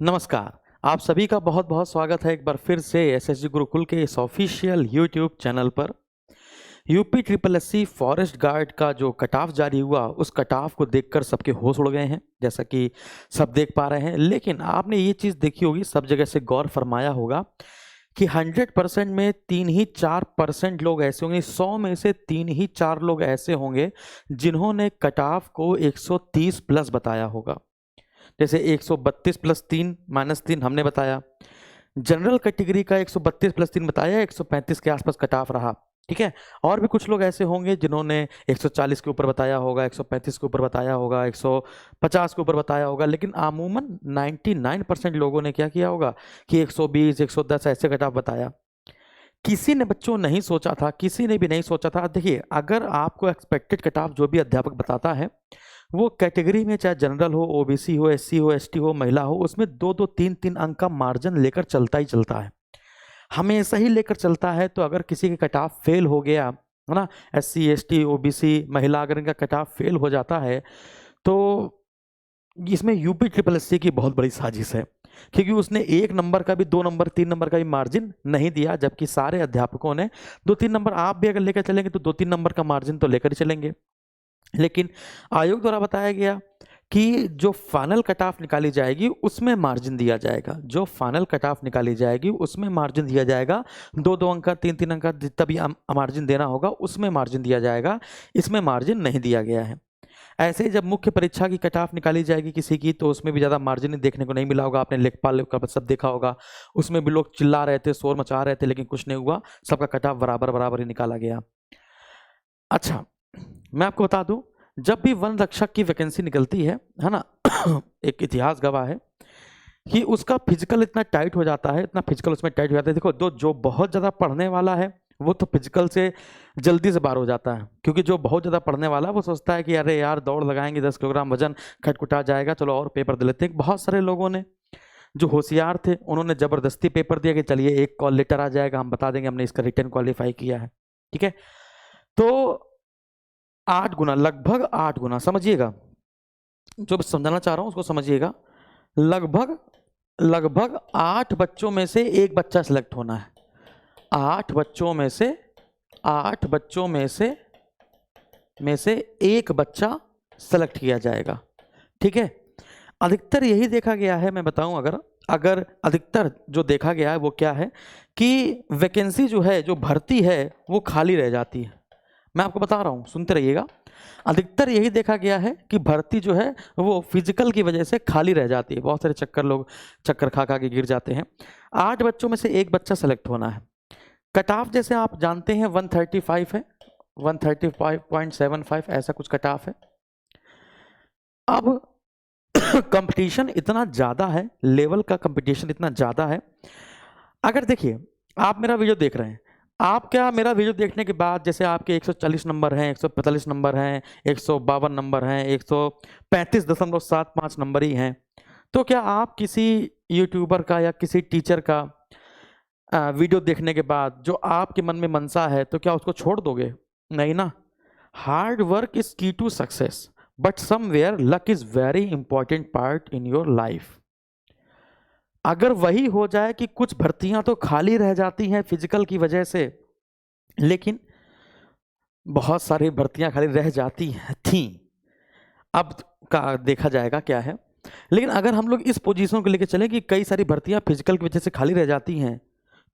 नमस्कार। आप सभी का बहुत बहुत स्वागत है एक बार फिर से एसएसजी गुरुकुल के इस ऑफिशियल यूट्यूब चैनल पर। UP triple SC forest guard का जो कट ऑफ जारी हुआ, उस कट ऑफ को देखकर सबके होश उड़ गए हैं, जैसा कि सब देख पा रहे हैं। लेकिन आपने ये चीज़ देखी होगी, सब जगह से गौर फरमाया होगा कि 100% में 3 ही 4% लोग ऐसे होंगे, 100 में से 3 ही 4 लोग ऐसे होंगे जिन्होंने कट ऑफ को 130 प्लस बताया होगा। जैसे 132 प्लस 3 माइनस 3 हमने बताया, जनरल कैटेगरी का 132 प्लस 3 बताया, 135 के आसपास कट ऑफ रहा। ठीक है। और भी कुछ लोग ऐसे होंगे जिन्होंने 140 के ऊपर बताया होगा, 135 के ऊपर बताया होगा, 150 के ऊपर बताया होगा, लेकिन अमूमन 99% लोगों ने क्या किया होगा कि 120 110 ऐसे कट ऑफ बताया। किसी ने बच्चों नहीं सोचा था, किसी ने भी नहीं सोचा था। देखिए, अगर आपको एक्सपेक्टेड कट ऑफ जो भी अध्यापक बताता है, वो कैटेगरी में चाहे जनरल हो, ओबीसी हो, एससी हो, एसटी हो, महिला हो, उसमें 2-2 3-3 अंक का मार्जिन लेकर चलता ही चलता है, हमेशा ही लेकर चलता है। तो अगर किसी का कट ऑफ फेल हो गया है ना, एससी एसटी ओबीसी महिला, अगर इनका कट ऑफ फेल हो जाता है तो इसमें यूपी ट्रिपल एससी की बहुत बड़ी साजिश है, क्योंकि उसने 1 नंबर का भी, 2 नंबर 3 नंबर का भी मार्जिन नहीं दिया, जबकि सारे अध्यापकों ने 2-3 नंबर, आप भी अगर लेकर चलेंगे तो 2-3 नंबर का मार्जिन तो लेकर ही चलेंगे। लेकिन आयोग द्वारा बताया गया कि जो फाइनल कट ऑफ निकाली जाएगी उसमें मार्जिन दिया जाएगा, जो फाइनल कट ऑफ निकाली जाएगी उसमें मार्जिन दिया जाएगा। 2-2 अंक का, 3-3 अंक का जितना भी मार्जिन देना होगा उसमें मार्जिन दिया जाएगा, इसमें मार्जिन नहीं दिया गया है। ऐसे ही जब मुख्य परीक्षा की कट ऑफ निकाली जाएगी किसी की, तो उसमें भी ज़्यादा मार्जिन देखने को नहीं मिला होगा। आपने लेखपाल का सब देखा होगा, उसमें भी लोग चिल्ला रहे थे, शोर मचा रहे थे, लेकिन कुछ नहीं हुआ, सबका कट ऑफ बराबर बराबर ही निकाला गया। अच्छा, मैं आपको बता दूं, जब भी वन रक्षक की वैकेंसी निकलती है ना, एक इतिहास गवाह है कि उसका फिजिकल इतना टाइट हो जाता है, इतना फिजिकल उसमें टाइट हो जाता है। देखो, जो बहुत ज़्यादा पढ़ने वाला है वो तो फिजिकल से जल्दी से बाहर हो जाता है, क्योंकि जो बहुत ज़्यादा पढ़ने वाला है वो सोचता है कि अरे यार, दौड़ लगाएंगे, 10 किलोग्राम वजन खटखुटा जाएगा, चलो और पेपर दे लेते हैं। बहुत सारे लोगों ने, जो होशियार थे, उन्होंने ज़बरदस्ती पेपर दिया कि चलिए एक कॉल लेटर आ जाएगा, हम बता देंगे हमने इसका रिटर्न क्वालिफाई किया है। ठीक है। तो 8 गुना, लगभग 8 गुना, समझिएगा, जो मैं समझाना चाह रहा हूं उसको समझिएगा। लगभग लगभग 8 बच्चों में से एक बच्चा सिलेक्ट होना है। 8 बच्चों में से 8 बच्चों में से एक बच्चा सेलेक्ट किया जाएगा। ठीक है। अधिकतर यही देखा गया है, मैं बताऊं, अगर अधिकतर जो देखा गया है वो क्या है कि वैकेंसी जो है, जो भर्ती है, वो खाली रह जाती है। मैं आपको बता रहा हूं, सुनते रहिएगा। अधिकतर यही देखा गया है कि भर्ती जो है वो फिजिकल की वजह से खाली रह जाती है। बहुत सारे लोग चक्कर खा खा के गिर जाते हैं। 8 बच्चों में से एक बच्चा सेलेक्ट होना है। कट ऑफ जैसे आप जानते हैं 135 है, 135.75 ऐसा कुछ कट ऑफ है। अब कंपटीशन इतना ज़्यादा है, लेवल का कंपटीशन इतना ज़्यादा है। अगर देखिए, आप मेरा वीडियो देख रहे हैं, आप क्या मेरा वीडियो देखने के बाद, जैसे आपके 140 नंबर हैं, 145 नंबर हैं, 152 नंबर हैं, 135.75 नंबर ही हैं, तो क्या आप किसी यूट्यूबर का या किसी टीचर का वीडियो देखने के बाद जो आपके मन में मनसा है, तो क्या उसको छोड़ दोगे? नहीं ना। Hard work is key to success, but somewhere luck is very important part in your life. अगर वही हो जाए कि कुछ भर्तियां तो खाली रह जाती हैं फिजिकल की वजह से, लेकिन बहुत सारी भर्तियां खाली रह जाती थी, अब का देखा जाएगा क्या है। लेकिन अगर हम लोग इस पोजीशन को लेकर चले कि कई सारी भर्तियां फिजिकल की वजह से खाली रह जाती हैं,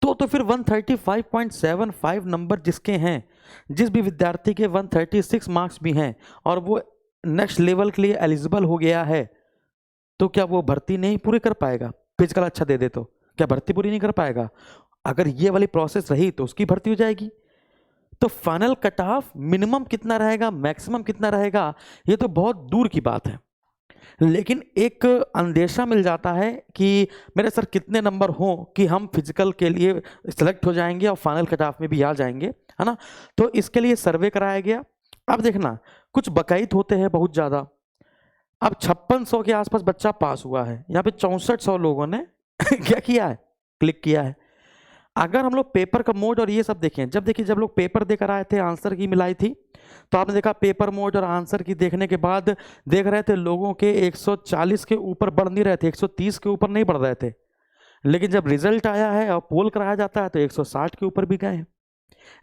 तो फिर 135.75 नंबर जिसके हैं, जिस भी विद्यार्थी के 136 मार्क्स भी हैं और वो नेक्स्ट लेवल के लिए एलिजिबल हो गया है, तो क्या वो भर्ती नहीं पूरी कर पाएगा? फिजिकल अच्छा दे दे तो क्या भर्ती पूरी नहीं कर पाएगा? अगर ये वाली प्रोसेस रही तो उसकी भर्ती हो जाएगी। तो फाइनल कट ऑफ मिनिमम कितना रहेगा, मैक्सिमम कितना रहेगा, ये तो बहुत दूर की बात है। लेकिन एक अंदेशा मिल जाता है कि मेरे सर कितने नंबर हों कि हम फिजिकल के लिए सिलेक्ट हो जाएंगे और फाइनल कट ऑफ में भी आ जाएंगे, है ना। तो इसके लिए सर्वे कराया गया। अब देखना, कुछ बकायद होते हैं बहुत ज़्यादा। अब 5600 के आसपास बच्चा पास हुआ है, यहाँ पे 6400 लोगों ने क्या किया है, क्लिक किया है। अगर हम लोग पेपर का मोड और ये सब देखें, जब लोग पेपर देकर आए थे, आंसर की मिलाई थी, तो आपने देखा पेपर मोड और आंसर की देखने के बाद देख रहे थे लोगों के 140 के ऊपर बढ़ नहीं रहे थे, 130 के ऊपर नहीं बढ़ रहे थे। लेकिन जब रिजल्ट आया है और पोल कराया जाता है तो 160 के ऊपर भी गए हैं।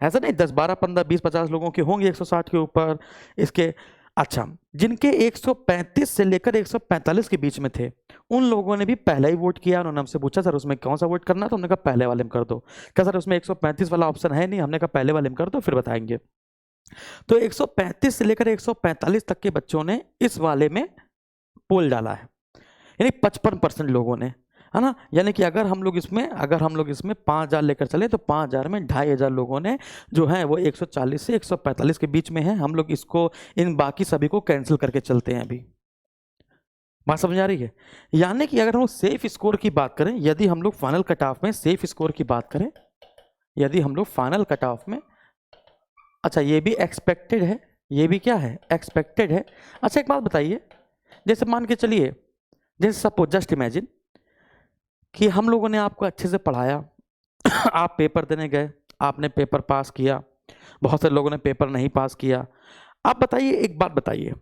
ऐसा नहीं 10 12 15 20 50 लोगों के होंगे 160 के ऊपर इसके। अच्छा, जिनके 135 से लेकर 145 के बीच में थे उन लोगों ने भी पहले ही वोट किया। उन्होंने हमसे पूछा सर उसमें कौन सा वोट करना है, तो हमने कहा पहले वाले में कर दो। क्या सर उसमें 135 वाला ऑप्शन है नहीं, हमने कहा पहले वाले में कर दो फिर बताएंगे। तो 135 से लेकर 145 तक के बच्चों ने इस वाले में पोल डाला है, यानी 55% लोगों ने, है ना। यानी कि अगर हम लोग इसमें 5,000 लेकर चले तो 5,000 में 2,500 लोगों ने जो है वो 140 से 145 के बीच में है। हम लोग इसको इन बाकी सभी को कैंसिल करके चलते हैं। अभी बात समझ आ रही है? यानी कि अगर हम लोग सेफ स्कोर की बात करें, यदि हम लोग फाइनल कट ऑफ में सेफ स्कोर की बात करें, यदि हम लोग फाइनल कट ऑफ में, अच्छा ये भी एक्सपेक्टेड है, ये भी क्या है, एक्सपेक्टेड है। अच्छा एक बात बताइए, जैसे मान के चलिए, जैसे सपोज जस्ट इमेजिन कि हम लोगों ने आपको अच्छे से पढ़ाया, आप पेपर देने गए, आपने पेपर पास किया, बहुत से लोगों ने पेपर नहीं पास किया। आप बताइए, एक बात बताइए,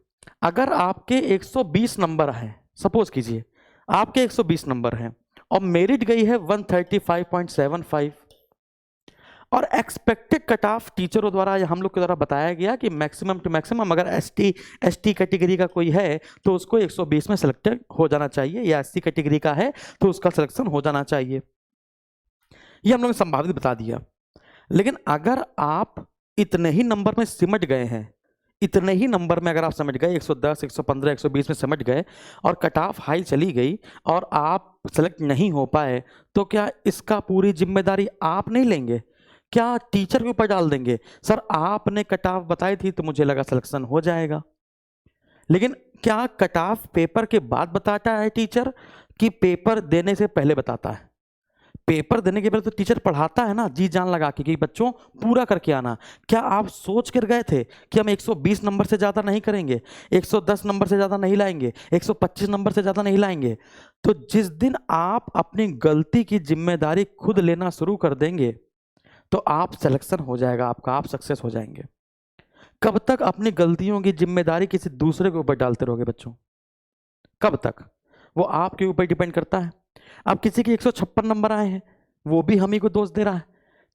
अगर आपके 120 नंबर हैं, सपोज कीजिए आपके 120 नंबर हैं और मेरिट गई है 135.75 और एक्सपेक्टेड कट ऑफ टीचरों द्वारा हम लोग के द्वारा बताया गया कि मैक्सिमम टू मैक्सिमम अगर एसटी कैटेगरी का कोई है तो उसको 120 में सिलेक्टेड हो जाना चाहिए, या एससी कैटेगरी का है तो उसका सिलेक्शन हो जाना चाहिए। ये हम लोग ने संभावित बता दिया। लेकिन अगर आप इतने ही नंबर में सिमट गए हैं, इतने ही नंबर में अगर आप समझ गए 110, 115, 120 में समझ गए और कट ऑफ हाई चली गई और आप सेलेक्ट नहीं हो पाए, तो क्या इसका पूरी जिम्मेदारी आप नहीं लेंगे? क्या टीचर के ऊपर डाल देंगे? सर आपने कट ऑफ बताई थी तो मुझे लगा सिलेक्शन हो जाएगा। लेकिन क्या कट ऑफ पेपर के बाद बताता है टीचर कि पेपर देने से पहले बताता है? पेपर देने के पहले तो टीचर पढ़ाता है ना, जी जान लगा के कि बच्चों पूरा करके आना। क्या आप सोच कर गए थे कि हम 120 नंबर से ज़्यादा नहीं करेंगे, 110 नंबर से ज़्यादा नहीं लाएंगे, 125 नंबर से ज़्यादा नहीं लाएंगे? तो जिस दिन आप अपनी गलती की जिम्मेदारी खुद लेना शुरू कर देंगे तो आप सिलेक्शन हो जाएगा आपका, आप सक्सेस हो जाएंगे। कब तक अपनी गलतियों की जिम्मेदारी किसी दूसरे के ऊपर डालते रहोगे बच्चों? कब तक? वो आपके ऊपर डिपेंड करता है। अब किसी के 156 नंबर आए हैं, वो भी हम ही को दोष दे रहा है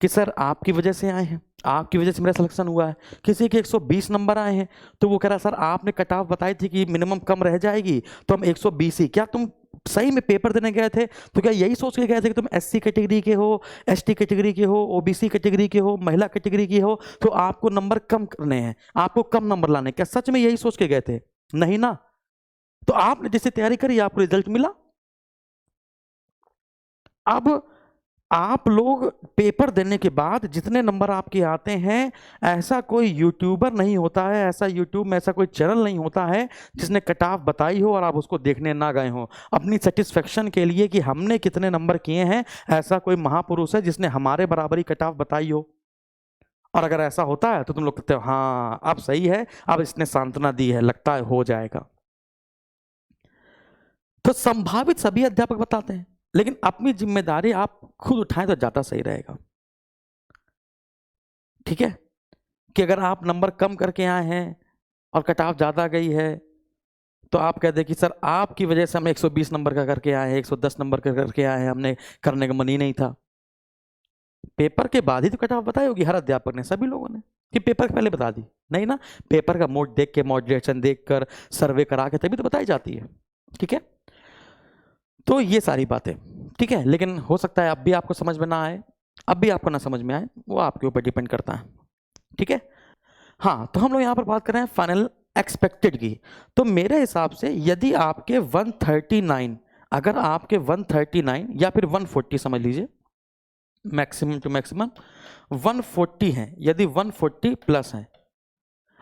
कि सर आपकी वजह से आए हैं, आपकी वजह से मेरा सिलेक्शन हुआ है। किसी के 120 नंबर आए हैं तो वो कह रहा है सर आपने कट ऑफ बताई थी कि मिनिमम कम रह जाएगी तो हम 120 ही। क्या तुम सही में पेपर देने गए थे तो क्या यही सोच के गए थे कि तुम एससी कैटेगरी के हो, एसटी कैटेगरी के हो, ओबीसी कैटेगरी के हो, महिला कैटेगरी के हो, तो आपको नंबर कम करने हैं, आपको कम नंबर लाने? क्या सच में यही सोच के गए थे? नहीं ना। तो आपने जैसे तैयारी करी आपको रिजल्ट मिला। अब आप लोग पेपर देने के बाद जितने नंबर आपके आते हैं, ऐसा कोई यूट्यूबर नहीं होता है, ऐसा यूट्यूब में ऐसा कोई चैनल नहीं होता है जिसने कट ऑफ बताई हो और आप उसको देखने ना गए हो अपनी सेटिस्फेक्शन के लिए कि हमने कितने नंबर किए हैं। ऐसा कोई महापुरुष है जिसने हमारे बराबरी कट ऑफ बताई हो? और अगर ऐसा होता है तो तुम लोग कहते हो हाँ अब सही है, अब इसने सांत्वना दी है, लगता है हो जाएगा। तो संभावित सभी अध्यापक बताते हैं, लेकिन अपनी जिम्मेदारी आप खुद उठाएं तो ज्यादा सही रहेगा। ठीक है, कि अगर आप नंबर कम करके आए हैं और कट ऑफ ज्यादा गई है तो आप कह दे कि सर आपकी वजह से हम 120 नंबर का करके आए हैं, 110 नंबर का करके आए हैं, हमने करने का मन ही नहीं था। पेपर के बाद ही तो कट ऑफ बताई होगी हर अध्यापक ने, सभी लोगों ने, कि पेपर के पहले बता दी? नहीं ना, पेपर का मोड देख के, मॉडरेशन देख कर, सर्वे करा के तभी तो बताई जाती है। ठीक है, तो ये सारी बातें ठीक है। लेकिन हो सकता है अब भी आपको समझ में ना आए, अब भी आपको ना समझ में आए, वो आपके ऊपर डिपेंड करता है। ठीक है, हाँ तो हम लोग यहाँ पर बात कर रहे हैं फाइनल एक्सपेक्टेड की। तो मेरे हिसाब से यदि आपके 139, अगर आपके 139 या फिर 140 समझ लीजिए, मैक्सिमम टू मैक्सिमम 140 है, यदि 140 प्लस है,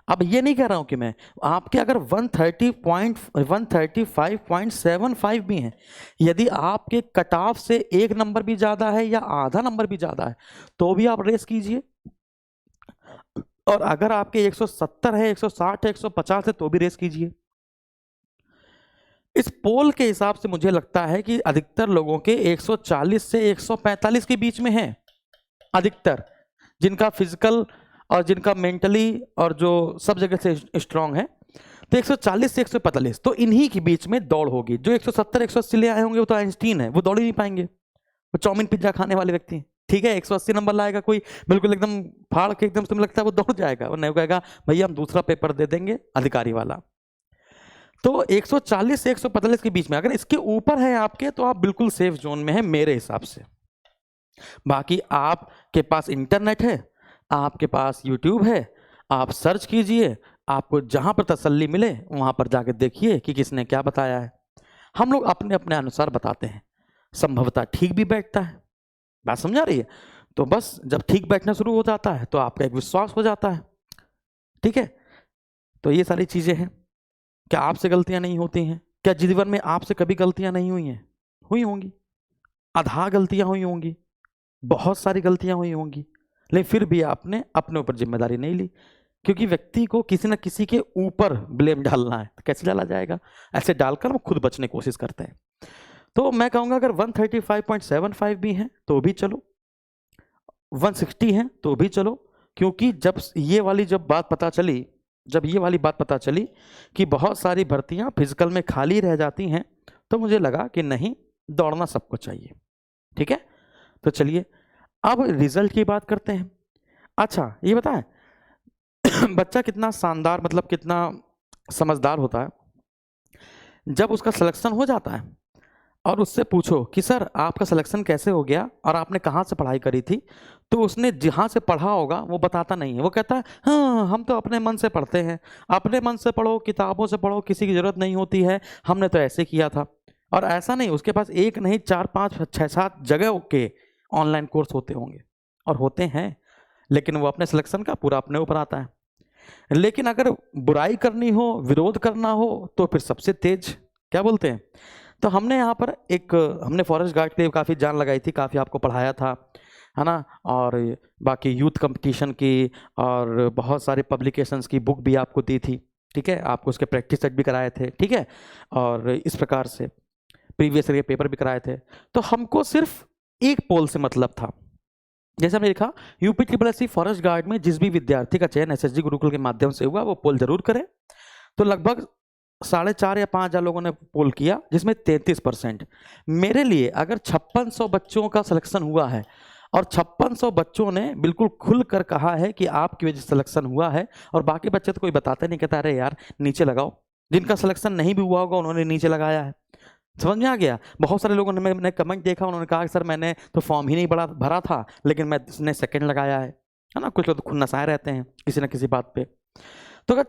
अब ये नहीं कह रहा हूं कि मैं आपके अगर 135.75 भी हैं, यदि आपके कट ऑफ से एक नंबर भी ज्यादा है या आधा नंबर भी ज्यादा है तो भी आप रेस कीजिए। और अगर आपके 170 है, 160 है, 150 है तो भी रेस कीजिए। इस पोल के हिसाब से मुझे लगता है कि अधिकतर लोगों के 140 से 145 के बीच में है। अधिकतर जिनका फिजिकल और जिनका मेंटली और जो सब जगह से स्ट्रांग है, तो 140 से 145, तो इन्हीं के बीच में दौड़ होगी। जो 170 180 ले आए होंगे वो तो आइंस्टीन है, वो दौड़ ही नहीं पाएंगे, वो चाउमीन पिज्जा खाने वाले व्यक्ति हैं। ठीक है, 180 नंबर लाएगा कोई बिल्कुल एकदम फाड़ के, एकदम तुम्हें लगता है वो दौड़ जाएगा, वो नहीं कहेगा भैया हम दूसरा पेपर दे देंगे अधिकारी वाला। तो 140 से 145 के बीच में, अगर इसके ऊपर है आपके तो आप बिल्कुल सेफ जोन में है मेरे हिसाब से। बाकी आपके पास इंटरनेट है, आपके पास यूट्यूब है, आप सर्च कीजिए, आपको जहां पर तसल्ली मिले वहां पर जाके देखिए कि किसने क्या बताया है। हम लोग अपने अपने अनुसार बताते हैं, संभवतः ठीक भी बैठता है, बात समझा रही है। तो बस जब ठीक बैठना शुरू हो जाता है तो आपका एक विश्वास हो जाता है। ठीक है, तो ये सारी चीजें हैं। क्या आपसे गलतियां नहीं होती हैं? क्या जीवन में आपसे कभी गलतियां नहीं हुई हैं? हुई होंगी, आधा गलतियां हुई होंगी, बहुत सारी गलतियां हुई होंगी, लेकिन फिर भी आपने अपने ऊपर जिम्मेदारी नहीं ली, क्योंकि व्यक्ति को किसी न किसी के ऊपर ब्लेम डालना है। तो कैसे डाला जाएगा? ऐसे डालकर वो खुद बचने की कोशिश करते हैं। तो मैं कहूंगा अगर 135.75 भी है तो भी चलो, 160 है तो भी चलो, क्योंकि जब ये वाली बात पता चली कि बहुत सारी भर्तियां फिजिकल में खाली रह जाती हैं, तो मुझे लगा कि नहीं, दौड़ना सबको चाहिए। ठीक है, तो चलिए अब रिजल्ट की बात करते हैं। अच्छा ये बताएं बच्चा कितना शानदार, मतलब कितना समझदार होता है, जब उसका सिलेक्शन हो जाता है और उससे पूछो कि सर आपका सिलेक्शन कैसे हो गया और आपने कहाँ से पढ़ाई करी थी, तो उसने जहाँ से पढ़ा होगा वो बताता नहीं है। वो कहता है हाँ हम तो अपने मन से पढ़ते हैं। अपने मन से पढ़ो, किताबों से पढ़ो, किसी की ज़रूरत नहीं होती है, हमने तो ऐसे किया था। और ऐसा नहीं, उसके पास एक नहीं 4 5 6 7 जगह के ऑनलाइन कोर्स होते होंगे और होते हैं, लेकिन वो अपने सिलेक्शन का पूरा अपने ऊपर आता है। लेकिन अगर बुराई करनी हो, विरोध करना हो, तो फिर सबसे तेज क्या बोलते हैं। तो हमने यहाँ पर हमने फॉरेस्ट गार्ड के लिए काफ़ी जान लगाई थी, काफ़ी आपको पढ़ाया था, है ना, और बाकी यूथ कंपटीशन की और बहुत सारे पब्लिकेशंस की बुक भी आपको दी थी। ठीक है, आपको उसके प्रैक्टिस सेट भी कराए थे। ठीक है, और इस प्रकार से प्रीवियस ईयर के पेपर भी कराए थे। तो हमको सिर्फ एक पोल से मतलब था। जैसे हमने लिखा यूपी ट्रिपल फॉरेस्ट गार्ड में जिस भी विद्यार्थी का चयन एसएसजी गुरुकुल के माध्यम से हुआ वो पोल जरूर करे। तो लगभग 4,500 या 5,000 लोगों ने पोल किया, जिसमें 33%। मेरे लिए अगर 5600 बच्चों का सिलेक्शन हुआ है और 5600 बच्चों ने बिल्कुल खुल कर कहा है कि आपकी वजह से सिलेक्शन हुआ है, और बाकी बच्चे तो कोई बताते नहीं, कहता अरे यार नीचे लगाओ। जिनका सिलेक्शन नहीं भी हुआ होगा उन्होंने नीचे लगाया है। समझ में आ गया? बहुत सारे लोगों ने, मैंने कमेंट देखा, उन्होंने कहा कि सर मैंने तो फॉर्म ही नहीं भरा था, लेकिन मैंने सेकंड लगाया है ना। कुछ लोग तो खुद नसाए रहते हैं किसी ना किसी बात पे। तो अगर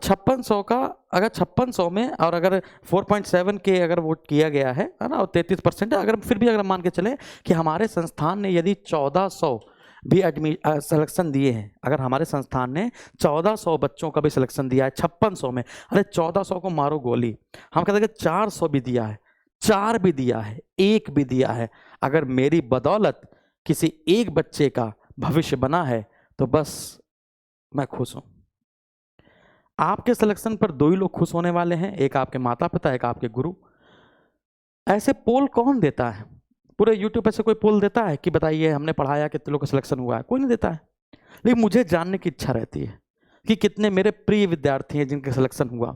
5600 में और अगर 4.7 के अगर वोट किया गया है ना, और 33% है, अगर फिर भी अगर मान के चले कि हमारे संस्थान ने यदि 1400 भी सिलेक्शन दिए हैं, अगर हमारे संस्थान ने 1400 बच्चों का भी सिलेक्शन दिया है 5600 में, अरे 1400 को मारो गोली, हम कहते हैं कि 400 भी दिया है, 4 भी दिया है, 1 भी दिया है, अगर मेरी बदौलत किसी एक बच्चे का भविष्य बना है तो बस मैं खुश हूं। आपके सिलेक्शन पर 2 ही लोग खुश होने वाले हैं, एक आपके माता पिता, एक आपके गुरु। ऐसे पोल कौन देता है? पूरे यूट्यूब पे से कोई पोल देता है कि बताइए हमने पढ़ाया कितने लोग का सिलेक्शन हुआ है? कोई नहीं देता है। लेकिन मुझे जानने की इच्छा रहती है कि कितने मेरे प्रिय विद्यार्थी हैं जिनका सिलेक्शन हुआ।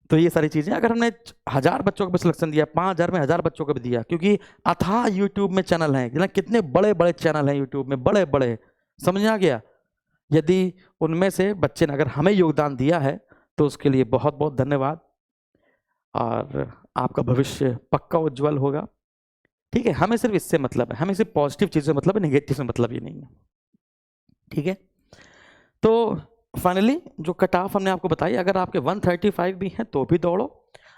तो ये सारी चीजें, अगर हमने 1000 बच्चों को भी सिलेक्शन दिया, 5000 में 1000 बच्चों को भी दिया, क्योंकि अथाह यूट्यूब में चैनल हैं, कितने बड़े बड़े चैनल हैं यूट्यूब में, बड़े बड़े, समझ में आ गया। यदि उनमें से बच्चे ने अगर हमें योगदान दिया है तो उसके लिए बहुत बहुत धन्यवाद, और आपका भविष्य पक्का उज्जवल होगा। ठीक है, हमें सिर्फ इससे मतलब है, हमें सिर्फ पॉजिटिव चीज़ से मतलब है, नेगेटिव से मतलब ही नहीं है। ठीक है, तो फाइनली जो कट ऑफ हमने आपको बताई, अगर आपके 135 भी हैं तो भी दौड़ो,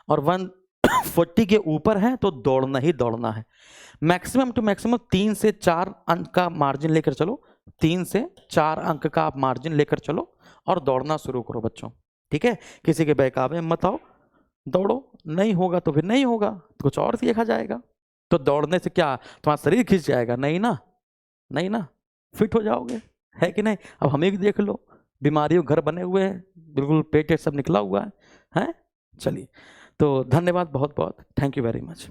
और 140 के ऊपर हैं तो दौड़ना ही दौड़ना है। मैक्सिमम टू मैक्सिमम 3 से 4 अंक का मार्जिन लेकर चलो, 3 से 4 अंक का आप मार्जिन लेकर चलो और दौड़ना शुरू करो बच्चों। ठीक है, किसी के बहकावे मत आओ, दौड़ो, नहीं होगा तो फिर नहीं होगा, तो कुछ और देखा जाएगा। तो दौड़ने से क्या तुम्हारा शरीर खिंच जाएगा? नहीं ना, नहीं ना, फिट हो जाओगे, है कि नहीं? अब हमें भी देख लो, बीमारियों घर बने हुए हैं, बिल्कुल पेट सब निकला हुआ है। चलिए, तो धन्यवाद बहुत बहुत, थैंक यू वेरी मच।